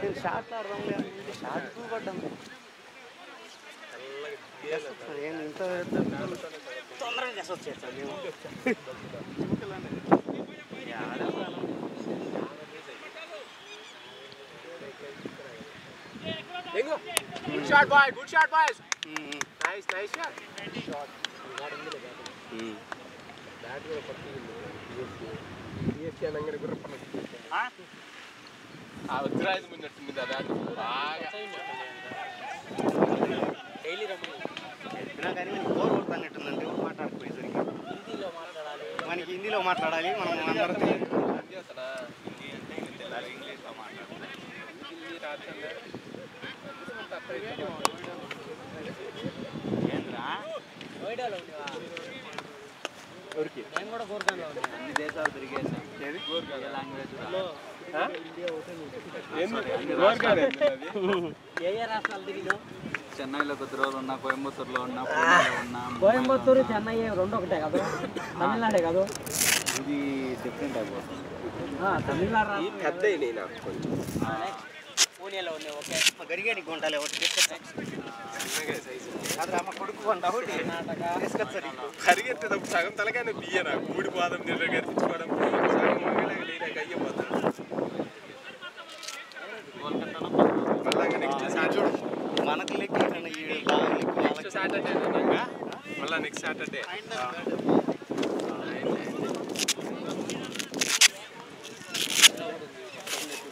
నేను షార్ట్ ఆడదాం లేదు షార్ట్ పడ్డాం ఇంత తొందరగా గెస్ వచ్చేస్తాను మేము Good shot, boy. Good shot, boys. Nice shot. That was a yes, I'm going to go. I was trying to do that. Daily Ramani. కానీ మనకి బోర్ కొడుతున్నట్టుందండి మాట్లాడుకోసరికి మనకి హిందీలో మాట్లాడాలి మనం అందరూ ఇంగ్లీష్లో మాట్లాడాలి నేను కూడా కోరుతాను అన్ని దేశాలు తిరిగేసాం ఏ రాష్ట్రాలు తిరిగినాం చెన్నైలో కొద్ది రోజులు ఉన్నా కోయంబత్తూరులో ఉన్నా కోయంబత్తూరు చెన్నై రెండు ఒకటే కదా తమిళనాడే కదా ఇది డిఫరెంట్ అయిపోతుంది తమిళనాడు పూణేలో ఉన్నాయి ఓకే గరిగానికి కొంటాలి ఒకటి కొడుకు కొంటా ఒకటి కరిగెత్తేటప్పుడు సగం తలకాయ బియ్యనా కూడి పాదం తెచ్చుకోవడం మనకు లెక్క మళ్ళీ నెక్స్ట్ సాటర్డే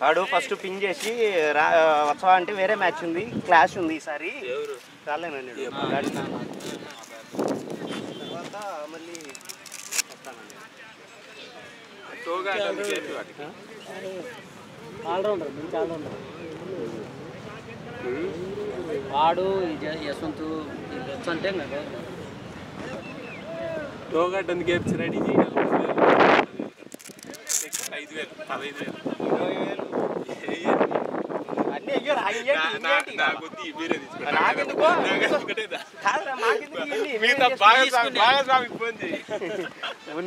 వాడు ఫస్ట్ పింగ్ చేసి వచ్చా అంటే వేరే మ్యాచ్ ఉంది క్లాష్ ఉంది ఈసారి రాలేనండి తర్వాత మళ్ళీ ఆల్రౌండర్ మంచి ఆల్రౌండర్ వాడు యశ్వంత్ అంటే టోగాట్ అందుకు రెడీ చేయాలి 5,000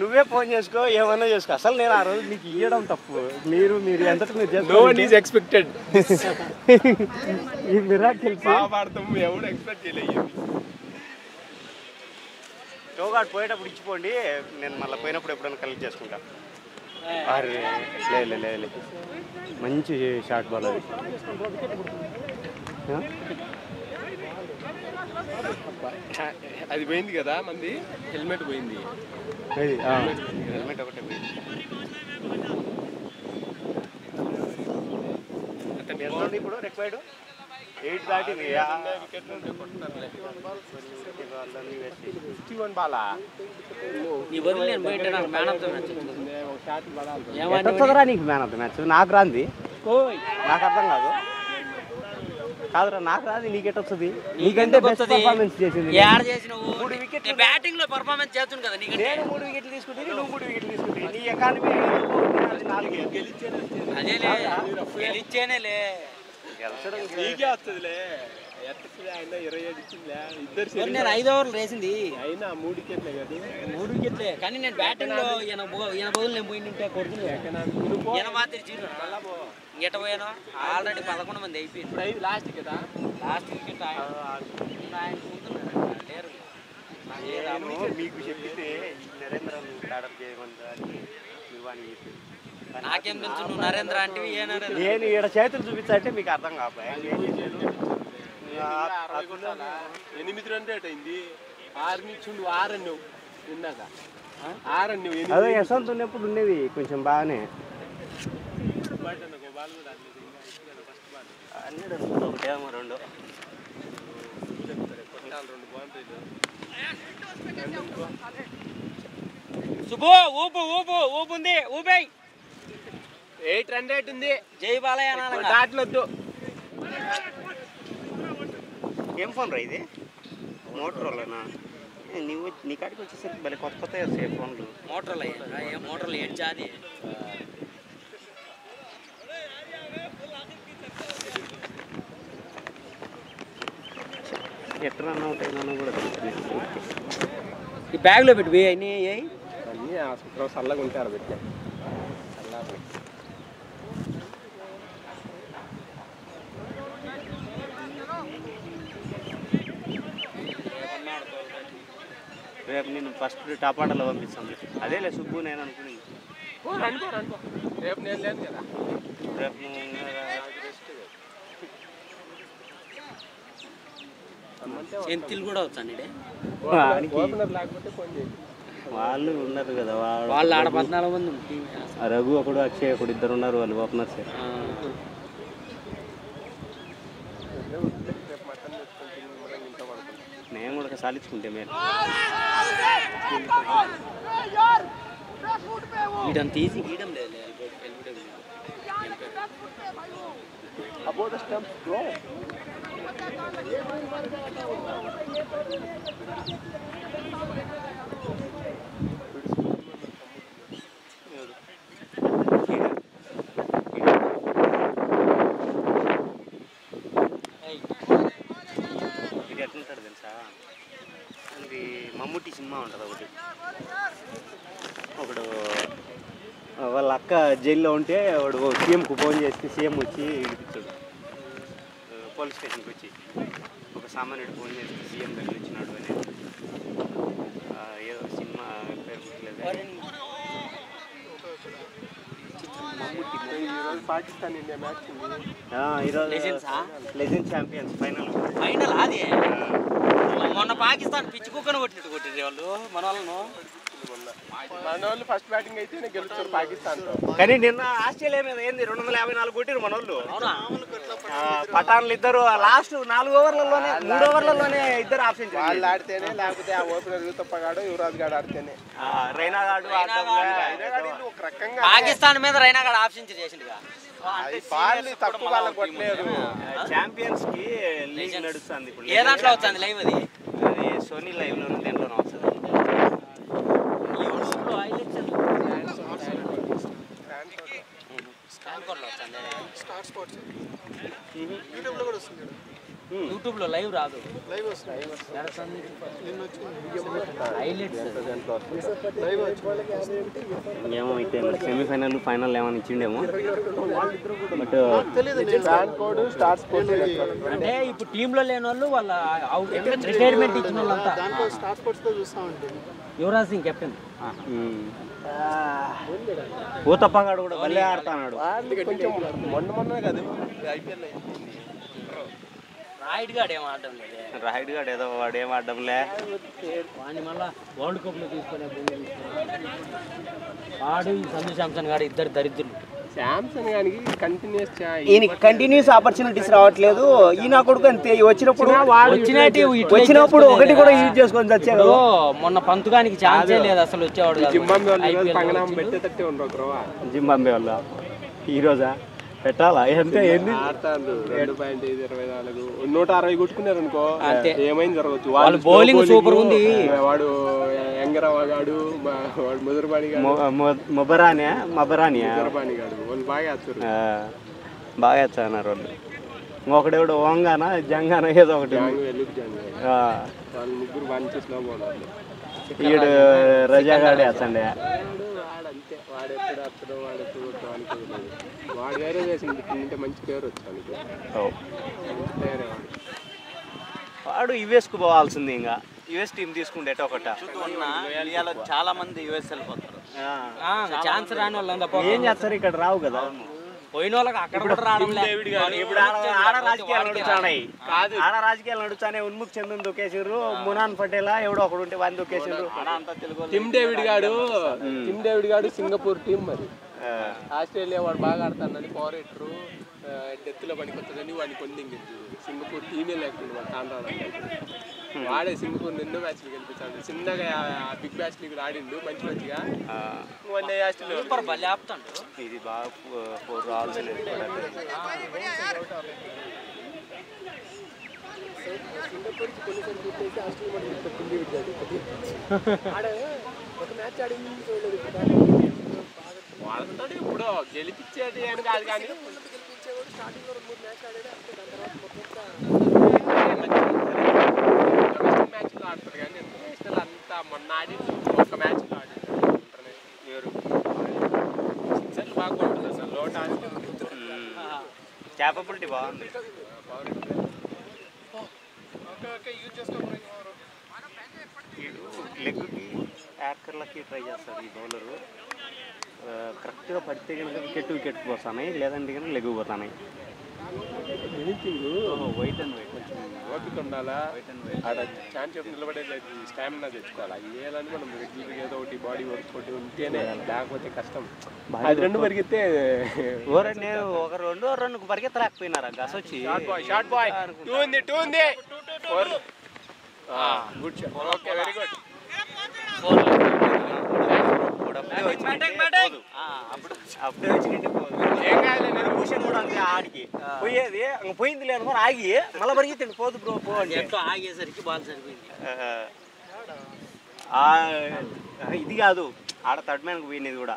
నువ్వే ఫోన్ చేసుకో ఏమన్నా చేసుకో అసలు నేను ఆ రోజు నీకు ఇవ్వడం తప్పు మీరు ఎంతటి మీరు ఎక్స్పెక్టెడ్ ఈ మిరాకిల్ ఎవడు ఎక్స్పెక్ట్ చేయలేదు టోగాట్ పోయేటప్పుడు ఇచ్చిపోండి నేను మళ్ళీ పోయినప్పుడు ఎప్పుడైనా కలెక్ట్ చేసుకుంటా అరే లే మంచి షార్ట్ బాల్ అది పోయింది కదా మంది హెల్మెట్ పోయింది హెల్మెట్ ఒకటే పోయింది ఇప్పుడు రిక్వైర్డ్ 8 దాటింది 51 బాలా నీకు మ్యాన్ ఆఫ్ ద మ్యాచ్ నాకు రాంది నాకు అర్థం కాదురా నాకు రాదు నీకెట్టొస్తుంది నీకంటే బెస్ట్ పర్ఫార్మెన్స్ చేసింది బ్యాటింగ్ లో పర్ఫార్మెన్స్ చేస్తుంది కదా నేను 3 వికెట్లు తీసుకుంటే నువ్వు 3 వికెట్లు తీసుకుంటే నీ ఎకానమీ 4 గెలిచేనేలే నీకే వస్తుందిలే ఆయన 27 ఇచ్చిందిలే ఇద్దరు నేను 5 ఓవర్లు వేసింది అయినా 3 వికెట్లే కదా 3 వికెట్లే కానీ నేను బ్యాటింగ్ లో ఈయన బదులు నేను పోయింటే కొడుతుంది మాత్రం ఇంకెట పోయాను ఆల్రెడీ 11 మంది అయిపోయింది లాస్ట్ కదా లాస్ట్ వికెట్ లేరు మీకు చెప్పితే నరేంద్ర ఆర్డర్ చేయమని నాకేం తెలుసు నువ్వు నరేంద్ర అంటే నేను ఈడ చేతులు చూపించాలంటే మీకు అర్థం కాదు 8 రన్ రేట్ అయింది 6 నిచ్చుండు 6 అన్నావు నిన్నాక 6 అన్నావు అదే యశ్వంత్ ఉన్నప్పుడు ఉండేది కొంచెం బాగానే ఒకటేమో 2 సుబ్బు ఊపు ఉంది ఊపేయ్ 8 రన్ రేట్ ఉంది జై బాలయ్య దాట్లొద్దు ఏం ఫోన్ రా ఇది మోటరోలానా నువ్వు నీ కాడికి వచ్చేసరికి భలే కొత్త వస్తాయి ఫోన్లు మోటరోలా ఏంటి జాది ఎట్లా రన్ అవుట్ అయినా కూడా ఈ బ్యాగ్లో పెట్టి అన్నీ అన్నీ ఆ శుక్రవారం చల్లగా ఉంటే ఆడబెట్టే చల్లారి రేపు నేను ఫస్ట్ టాప్ ఆర్డర్లో పంపిస్తాను. అదేలే సుబ్బు నేను అనుకుని రండి రేపు నేను లేదు కదా. రేపు సెంతిల్ కూడా వచ్చాను ఓపెనర్ లేకపోతే ఫోన్ చేయండి. వాళ్ళు ఉన్నారు కదా, వాళ్ళు ఆడ 14 మంది ఉంది. రఘు ఒకడు అక్షయ్ ఒకడు ఇద్దరు ఉన్నారు, వాళ్ళు ఓపెనర్స్. రేపు మటన్ తెచ్చుకుంటే ఇంట్లో పడుతుంది. నేను కూడా సాధించుకుంటే మీరు వీడంత ఈజీ గీయడం లేదు. About the stump grow. ఇది ఎట్లుంటాడు తెలుసా, ఇది మమ్ముట్టి సినిమా ఉంటుంది ఒకడు వాళ్ళ అక్క జైల్లో ఉంటే వాడు సీఎంకు ఫోన్ చేస్తే సీఎం వచ్చి ఇడిపించాడు పోలీస్ స్టేషన్కి వచ్చి. ఒక సామాన్యుడు ఫోన్ చేస్తే సీఎం దగ్గర వచ్చినాడు అని ఏదో సినిమా పేరు గుర్తులేదు. ఈరోజు పాకిస్తాన్ ఇండియా మ్యాచ్ ఈరోజు లెజెండ్ ఛాంపియన్స్ ఫైనల్. ఫైనల్ అది మొన్న పాకిస్తాన్ పిచ్చి కుక్కను కొట్టినట్టు కొట్టిండ్రు వాళ్ళు మన వాళ్ళను. మన వాళ్ళు ఫస్ట్ బ్యాటింగ్ అయితే గెలుస్తారు పాకిస్తాన్. కానీ నిన్న ఆస్ట్రేలియా మీద ఏంది 254 కొట్టిరు మన వాళ్ళు. పఠాన్లు ఇద్దరు లాస్ట్ 4 ఓవర్లలోనే 3 ఓవర్లలోనే ఇద్దరు ఆప్షన్. వాళ్ళు ఆడితేనే, లేకపోతే ఆ ఓపెనర్ యూతప్పగాడు యువరాజ్ గాడు ఆడితేనే. రైనా గాడు ఒక రకంగా పాకిస్తాన్ మీద రైనా గాడు ఆప్షన్ చేసిండుగా. వాళ్ళు తక్కువ వాళ్ళకి కొట్టలేరు. ఛాంపియన్స్ కి లీగ్ నడుస్తుంది ఇప్పుడు. ఏ దాంట్లో వస్తుంది లైవ్? అది సోనీ లైవ్ లో దేంట్లోనే వస్తుంది. యూట్యూబ్ లో లైవ్ రాదు, ఏమో అయితే సెమీఫైనల్ ఫైనల్ ఏమైనా ఇచ్చిండేమో. బట్ అంటే ఇప్పుడు టీమ్ లో లేని వాళ్ళు వాళ్ళ రిటైర్మెంట్ ఇచ్చిన వాళ్ళంతా. యువరాజ్ సింగ్ కెప్టెన్. ఊతప్పగాడు కూడా భలే ఆడుతున్నాడు. మొన్న కాదు ఐపీఎల్ రాయిడ్ గాడు ఏం ఆడడం లేదు. రాయుడు గాడు ఏదో వాడు ఏం ఆడడంలే. వాడిని మళ్ళా వరల్డ్ కప్ లో తీసుకునే వాడు ఈ సంజు శాంసన్ గాడు ఇద్దరు దరిద్రులు. శాంసంగ్ గానికి కంటిన్యూస్ ఈయనకి కంటిన్యూస్ ఆపర్చునిటీస్ రావట్లేదు. ఈయన కొడుకు అంతే వచ్చినప్పుడు ఒకటి కూడా యూజ్ చేసుకొని వచ్చాడు. మొన్న పంతుగానికి ఛాన్సే లేదు అసలు, వచ్చేవాడు. జింబాబే వల్ల ఈ రోజా పెట్టాలా ఎంత ఆడతారు 2.24 160 కొట్టుకున్నారు అనుకో, ఏమైంది జరగచ్చు. వాళ్ళు బౌలింగ్ సూపర్ ఉంది. వాడు ఎంగరవాడు, వాడు ముదరబాణి మొబరాని గాడు వాళ్ళు బాగా వేస్తారు. బాగా వేస్తున్నారు వాళ్ళు. ఒకడెవడు ఓంగానా జంగానా ఏదో ఒకటి. వాళ్ళు ముగ్గురు మంచి స్లో బౌలర్లు. ఈడు రజాగాడే వేస్తండే. వాడంతే, వాడు ఎప్పుడు వస్తాడో వాడు ఎప్పుడు కొడతాం అనుకోలేదు. వాడు వేరే చేసింది తింటే మంచి పేరు వచ్చాను. మంచి ప్లేయరే వాడు యుఎస్కు పోవాల్సింది. ఇంకా యుఎస్ టీం తీసుకుంటే ఒకట చాలా మంది యుఎస్ వెళ్ళిపోతారు. ఛాన్స్ రాని వాళ్ళు ఏం చేస్తారు, ఇక్కడ రావు కదా. పోయిన వాళ్ళకి అక్కడ కూడా రావడం లేదు. ఇప్పుడు ఆడ రాజకీయాలు నడుస్తున్నాయి. ఆడ రాజకీయాలు నడుస్తానే ఉన్ముఖ్ చందన్ దొక్కేసారు, మునాన్ పటేలా ఎవడో ఒకడు ఉంటే వాడిని దొక్కేసారు. టిమ్ డేవిడ్ గాడు సింగపూర్ టీం. మరి ఆస్ట్రేలియా వాడు బాగా ఆడతానని ఫారెటర్ డెత్లో పనికొస్తుందని వాడిని కొందింగింది. సింగపూర్ టీమే లేకుండా వాడు తాండ్రాడు. వాడే సింగపూర్ ఎన్నో మ్యాచ్లు గెలిపించాడు. చిన్నగా బిగ్ బ్యాష్ లీగ్ ఆడిండు మంచిగా. ఇది బాగా రావాల్సింది. వాళ్ళతో ఇప్పుడు గెలిపించేది అని కాదు, కానీ మ్యాచ్లో ఆడతారు. కానీ ఇంటర్నేషనల్ అంతా మొన్న ఆడి ఒక మ్యాచ్లో ఆడి క్యాపబిలిటీ బాగుంది. లెగ్కి యాకర్లకి ట్రై చేస్తారు ఈ బౌలరు. కరెక్ట్గా పడితే కనుక వికెట్ పోతున్నాయి, లేదంటే కనుక లెగ్ పోతున్నాయి. వైట్ అండ్ వైట్ ఓపిక ఉండాలా, ఆడ ఛాన్స్ చెప్పి నిలబడేది స్టామినా తెచ్చుకోవాలా. ఏదని మనం రెగ్యులర్గా ఏదో ఒకటి బాడీ వర్క్ ఒకటి ఉంటేనే, లేకపోతే కష్టం. అది రెండు పరిగెత్తే నేను ఒక రెండు పరిగెత్తలేకపోయినారా గస్ వచ్చి. షార్ట్ బాయ్ టూ ఉంది good shot. Okay very good. అప్పుడే వచ్చినట్టే పోదు. ఏం కాదు, నేను కూర్చొని కూడా అంతే ఆడికి పోయేది పోయింది లేను కూడా ఆగి మళ్ళీ పరిగెత్తండి పోదు బ్రో పో అని ఎట్లా ఆగేసరికి బాల్ సరిపోయింది. ఇది కాదు ఆడ థర్డ్ మ్యాన్కి పోయినది కూడా.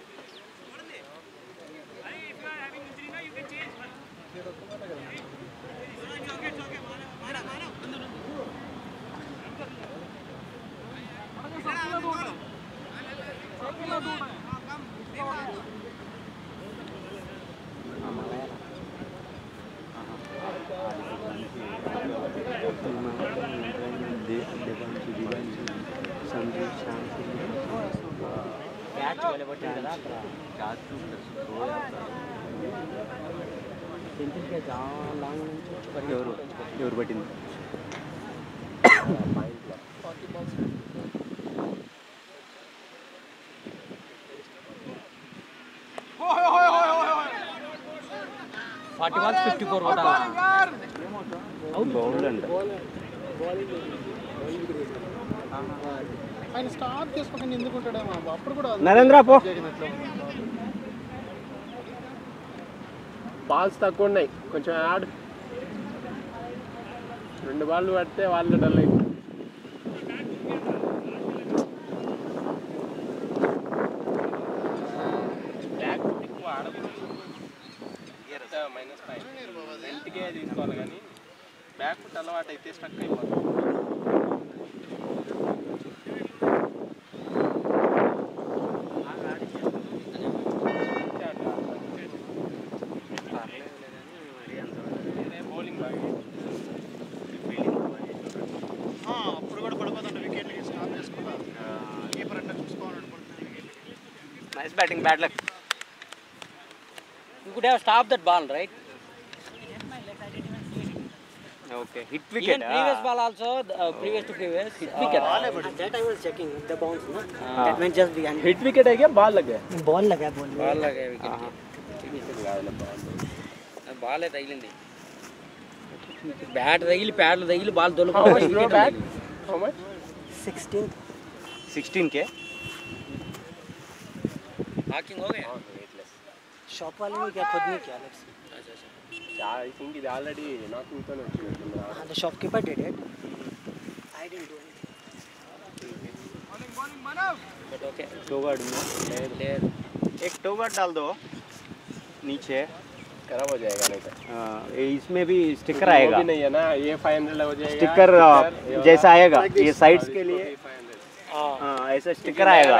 ఎవరు పట్టింది? ఫార్టీ బాల్స్ 54 కొట్టాలి. బౌల్డ్ అండి. ఆయన స్టార్ట్ చేసుకోకుండా ఎందుకుంటాడేమో అప్పుడు కూడా నరేంద్ర పో. బాల్స్ తక్కువ ఉన్నాయి, కొంచెం యాడ్. 2 బాళ్ళు పడితే వాళ్ళు డల్ అయిపోయి. ఫ్రంట్కే తీసుకోవాలి కానీ బ్యాక్ ఫుట్ అలవాటు అయితే స్ట్రక్ అయిపోతుంది. బౌలింగ్ బాగా అప్పుడు కూడా పడిపోతుంటే వికెట్లకి స్టాప్ చేసుకున్నారు. కీపర్ అంటే చూసుకోవాలని nice batting, bad luck. You could have stopped that ball, right? Okay, hit wicket. Even previous ball also, previous to previous hit wicket. That I was checking the bounce, no? That went just behind. Hit wicket है क्या? Ball लग गया. Ball लगा ball. Ball लगा wicket के. Ball है तगलिंदी. Bat तगली, pad तगली, ball दोनों. How much throw back? How much? 16 के. Marking हो गया. शॉप वाले ने क्या खुद नहीं किया let's I think it already knocking to no. the shopkeeper did it. I didn't do it. But okay. Toe guard में एक toe guard डाल दो नीचे, खराब हो जाएगा नहीं तो. इसमें भी स्टिकर आएगा. वो भी नहीं है ना, ये 500 हो जाएगा. स्टिकर जैसा आएगा ये साइड्स के लिए. ऐसा स्टिकर आएगा,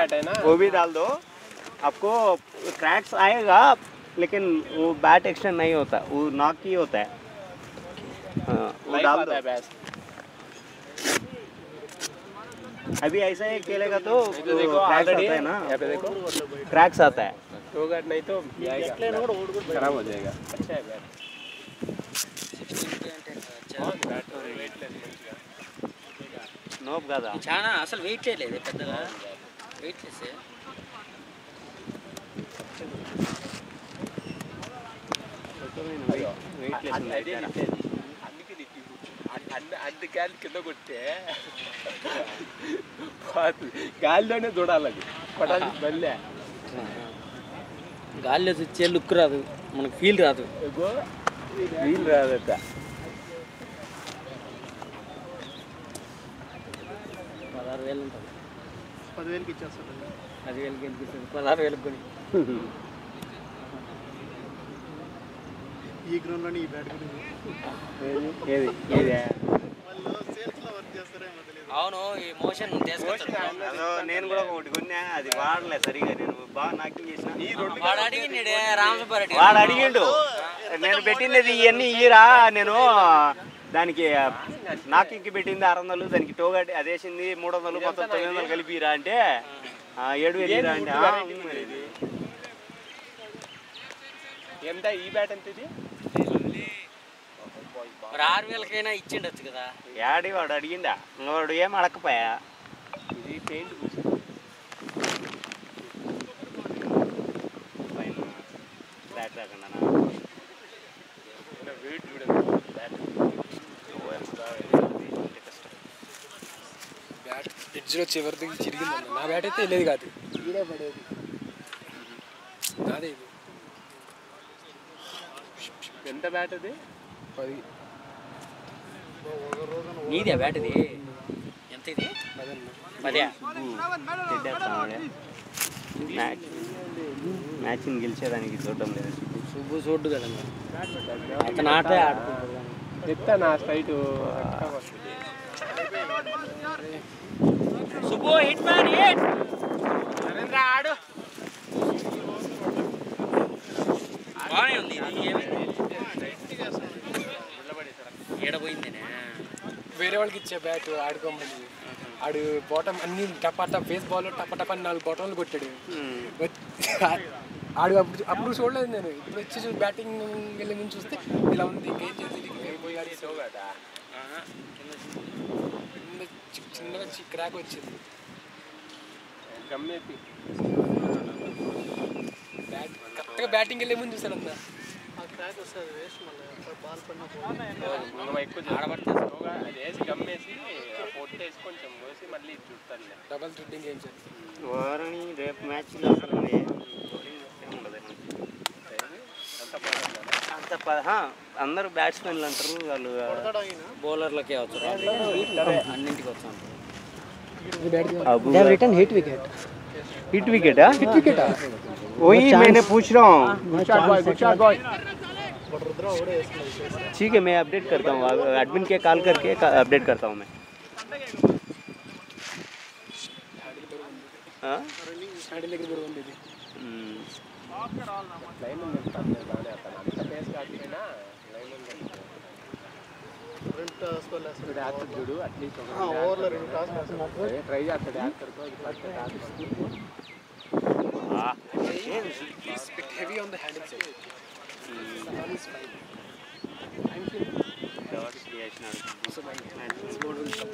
वो भी डाल दो. आपको क्रैक्स आएगा लेकिन वो बैट एक्शन नहीं होता, वो नॉक ही होता है. वो डाल दो. अभी ऐसा ही खेलेगा तो क्रैक्स आता है ना, यहाँ पे देखो क्रैक्स आता है. टो गार्ड नहीं तो खराब हो जाएगा. अच्छा है बैट. నోబ్ కదా చాలా అసలు వెయిట్ లేదు పెద్దగా, వెయిట్ చేస్తే అందుకే గాలి కింద కొట్టే గాలిలోనే చూడాలి, అది కొట్టాలి బల్లే. గాలిలో వచ్చే లుక్ రాదు మనకు, ఫీల్ రాదు. ఫీల్ రాదట. 16,000 ఉంటుంది. 10,000కి ఇచ్చేస్తాడు. 10,000కి ఇచ్చేస్తాడు, 16,000 కొని. ఈ గ్రౌండ్లోనే ఈ బ్యాట్ గురించి ఏది ఏది వాళ్ళు సేల్స్లో వర్క్ చేస్తారేమో తెలియదు. అవును ఈ మోషన్ అదో నేను కూడా ఒకటి కొన్నా, అది వాడలే సరిగా. నేను బాగా నాకింగ్ చేసిన. వాడు అడిగిండే రామసుబ్బారెడ్డి వాడు అడిగిండు, నేను పెట్టినది ఇవన్నీ ఇయ్యరా, నేను దానికి నాకింగ్కి పెట్టింది 600, దానికి టోగట్ అదేసింది 300, మొత్తం 900 కలిపిరా అంటే 7,000 ఇరా అంటే ఎంత ఈ బ్యాట్ ఎంత ఇది? 6,000కైనా ఇచ్చిండొచ్చు కదా. యాడి వాడు అడిగిండా, వాడు ఏం అడగకపోయా. ఇది పెయింట్ పైన బ్యాట్ రాకుండా వెయిట్ చూడండి. బ్యాట్ ఎడ్జ్లో చివరి చిరిగిందన్న. నా బ్యాట్ అయితే వెళ్ళేది కాదు, ఈడే పడేది. అదే ఇది ఎంత బ్యాట్ అది? 10. నీదే బ్యాట్ ఇది? ఎంత ఇది? 10. మ్యాచ్ని గెలిచేదానికి చూడడం లేదు. సుబ్బు చూడ్డు కదన్నా, అతను ఆటే ఆడుకుంటాడు. ఎత్తా నా straight Subbu hit man hit. Narendra ఆడు. బాగానే ఉంది ఇది. ఏడపోయిందేనే వేరే వాళ్ళకి ఇచ్చే బ్యాట్ ఆడుకోమని. ఆడు బాటం అన్ని టపా ఫేస్ బాల్ టపా 4 బాటంలు కొట్టాడు. ఆడు అప్పుడు చూడలేదు నేను. ఇప్పుడు వచ్చి బ్యాటింగ్ వెళ్ళి ముందు చూస్తే ఇలా ఉంది. ఇంకేం చేసేది కదా చిన్నగా క్రాక్ వచ్చింది. గమ్మేసి కరెక్ట్గా బ్యాటింగ్ వెళ్ళే ముందు చూసాను అన్న. ఎక్కువ ఆడబడితే అది వేసి గమ్మేసి పొట్టు వేసి కొంచెం పోసి మళ్ళీ చూస్తాను. డబల్ థ్రెడ్డింగ్ ఏం చేయాలి వారిని రేపు మ్యాచ్లో అసలు అంత అందరూ బ్యాట్స్మెన్లు అంటారు, వాళ్ళు బౌలర్లకే వచ్చారు, అన్నింటికి వచ్చాను. रिटर्न हिट विकेट है हिट विकेट वही मैंने पूछ रहा हूँ. Good shot boy. ठीक है, मैं अपडेट करता हूँ, एडमिन के कॉल करके अपडेट करता हूँ मैं. हाँ చూడు అట్లీస్ట్ ఓవర్లో 2 టాస్ ట్రై చేస్తాడు. heavy on the handle side. Is fine. I'm feeling so my hands more will come.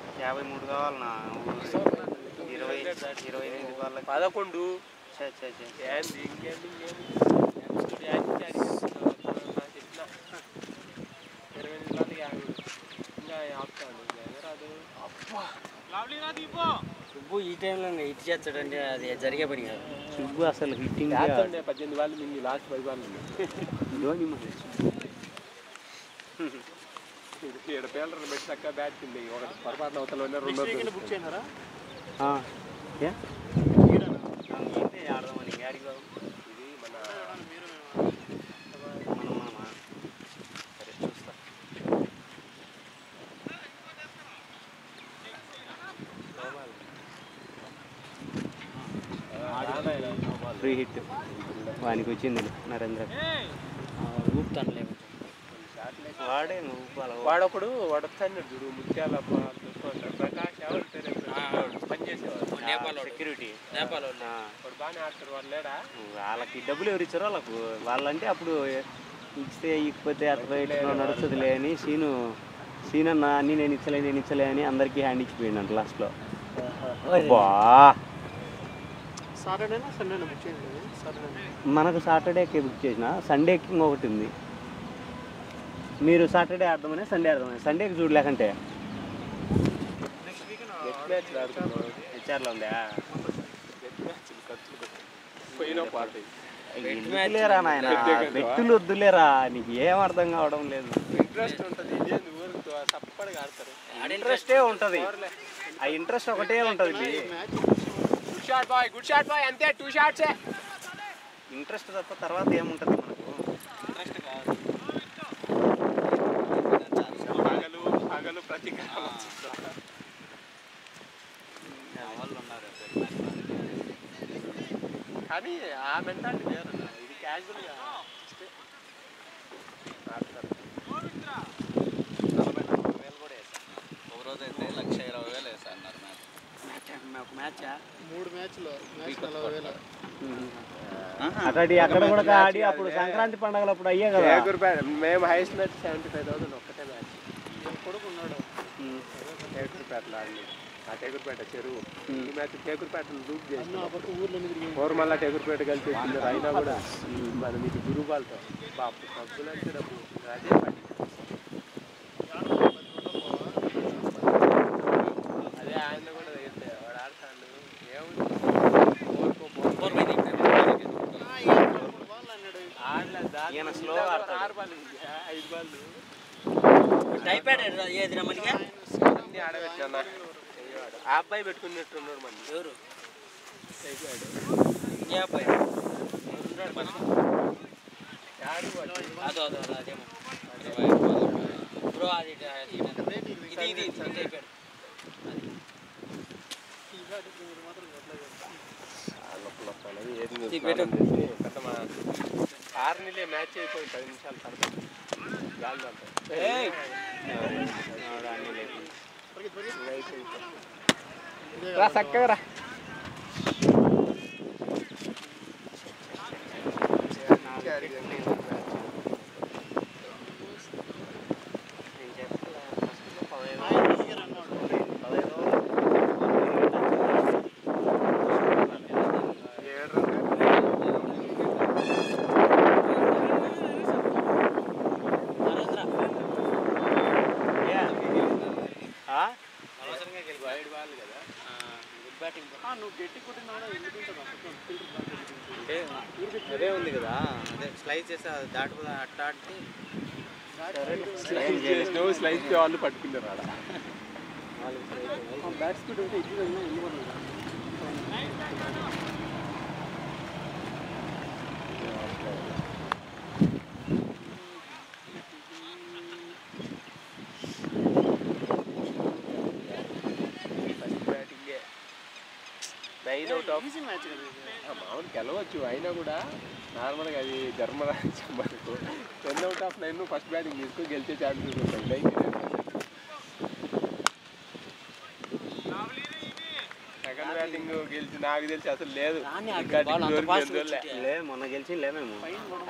53 కావాలన్నా 25 వాళ్ళకి 11 సుబ్బు ఈ టైంలో హిట్ చేస్తాడంటే అది జరిగే పని కాదు. సుబ్బు అసలు హిట్టింగ్ 18 వాళ్ళు మింగి లాస్ట్ 5 వాళ్ళు ధోని 7 పేలర్లు పెట్టి చక్కగా బ్యాట్ కింద ఒకటి పొరపాటున అవతల రెండో బుక్ చేయనారా? ఆడదామని గాడిగా ఇది మన సరే చూస్తా. ఫ్రీ హిట్ వానికి వచ్చింది నరేంద్ర. ఊపుతాను వాడే వాడొకడు వస్తాడు చూడు ముత్యాల ప్రకాష్ పనిచేసేవాడు నేపాల్ సెక్యూరిటీ. నేపాల్ వాడు బాగానే ఆడతాడు. వాడు లేడా? వాళ్ళకి డబ్బులు ఎవరు ఇచ్చారో వాళ్ళకు, వాళ్ళంటే అప్పుడు ఇస్తే ఇకపోతే అట్లా ఇట్లా నడుస్తుందిలే అని సీన్ అన్న అన్నీ నేను ఇచ్చలే అని అందరికీ హ్యాండ్ ఇచ్చిపోయింది అంట లాస్ట్లో. బా సాటర్డేనా సండేనా బుక్ చేయండి? సాటర్డే మనకు సాటర్డేకి బుక్ చేసిన, సండేకి ఇంకొకటి ఉంది. మీరు సాటర్డే ఆడదామని సండే ఆడదామని సండేకి చూడలేకంటే హెచ్ఆర్లో ఉందా లేరా నాయన, బెట్టులు వద్దులేరా, నీకు ఏం అర్థం కావడం లేదు. ఇంట్రెస్ట్ ఉంటుంది, సప్పడిగా ఆడతారు. ఇంట్రెస్టే ఉంటుంది, ఆ ఇంట్రెస్ట్ ఒకటే ఉంటుంది. గుడ్ షాట్ బాయ్ అంతే 2 షాట్సే. ఇంట్రెస్ట్ తప్ప తర్వాత ఏముంటుంది మనకు. పగలు ప్రతీకారం వాళ్ళు ఉన్నారు కానీ ఆ మెంటాలిటీ వేరు. ఇది క్యాజువల్గా ఆడతారు. 40,000 కూడా వేసాను. ఒక రోజు అయితే 1,20,000 వేసా అన్నారు మ్యాచ్. 3 మ్యాచ్లు మ్యాచ్ 40,000. అక్కడ కూడా ఆడి అప్పుడు సంక్రాంతి పండుగలు అప్పుడు అయ్యే కదా. మేము హైయెస్ట్ మ్యాచ్ 75,000 ఒక్కటే మ్యాచ్. కొడుకు ఉన్నాడు టేకురుపేటలో ఆడి ఆ టేకురుపేట చెరువు ఈ మ్యాచ్ టేకురుపేటను లూప్ చేసి ఊర్లో తిరిగి మళ్ళీ టేకురుపేట కలిసి వచ్చింది. అయినా కూడా మన మీకు గురుబాలతో బాపు డబ్బులు అంటే డబ్బు అదే పని. అదే ఆయన కూడా అయితే వాడు ఆడతాడు ఏముంది ఈయన స్లో ఆడతాడు. 6 బాల్ 5 బాళ్ళు అన్నీ ఆడబెట్టినా. ఆ అబ్బాయి పెట్టుకున్నట్టున్నాడు మళ్ళీ ఎవరు అయిపోయాడు. ఏ అబ్బాయి అదేమో బ్రో అది ఇది అయిపోయాడు. పెద్ద మా 6 నెలలే మ్యాచ్ అయిపోయి 10 నిమిషాలు పడుతుంది గాలి రా చక్కగా రా. నువ్వు గట్టి కొట్టినా అంటే అదే ఉంది కదా, అదే స్లైస్ చేసి దాటి అట్ట ఆడితే స్లైస్ వాళ్ళు పట్టుకున్నారు ఆడ. బ్యాట్ స్పీడ్ ఉంటే ఇది ఈజీ మ్యాచ్ కదా. మామూలు గెలవచ్చు అయినా కూడా నార్మల్గా అది ధర్మరాజ్యం మనకు 10 out of 9 ఫస్ట్ బ్యాటింగ్ తీసుకుని గెలిచే ఛాన్సెస్ ఉంటాయి. సెకండ్ బ్యాటింగ్ గెలిచి నాకు తెలిసి అసలు లేదు. మొన్న గెలిచిందే మేము.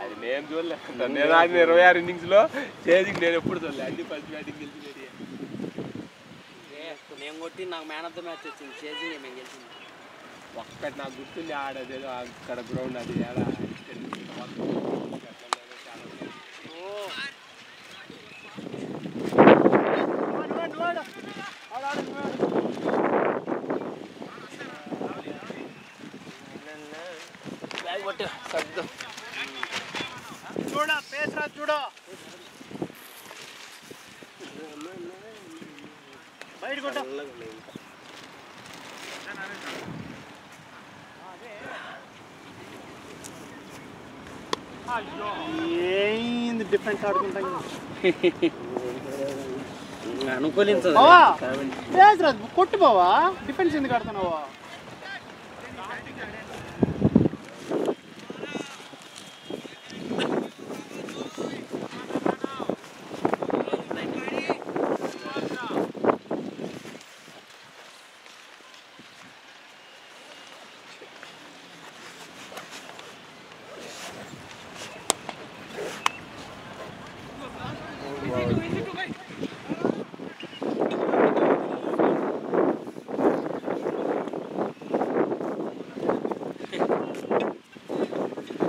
అది నేను చూడలే. నేను ఆడిన 26 innings చేజింగ్ నేను ఎప్పుడు చూడలే. అన్ని ఫస్ట్ బ్యాటింగ్ గెలిచి నేను కొట్టి నాకు మ్యాన్ ఆఫ్ ద మ్యాచ్ వచ్చింది. చేజింగ్ మేము గెలిచింది. ఒక్కటి నాకు గుర్తుంది ఆడేదేదో అక్కడ గ్రౌండ్ అది ఏడా చూడ పేసరా చూడ బయట కొట్ట. ఏంది డిఫెన్స్ ఆడుకుంటా అనుకూలించదు. కొట్టు బావా, డిఫెన్స్ ఎందుకు ఆడుతున్నావా?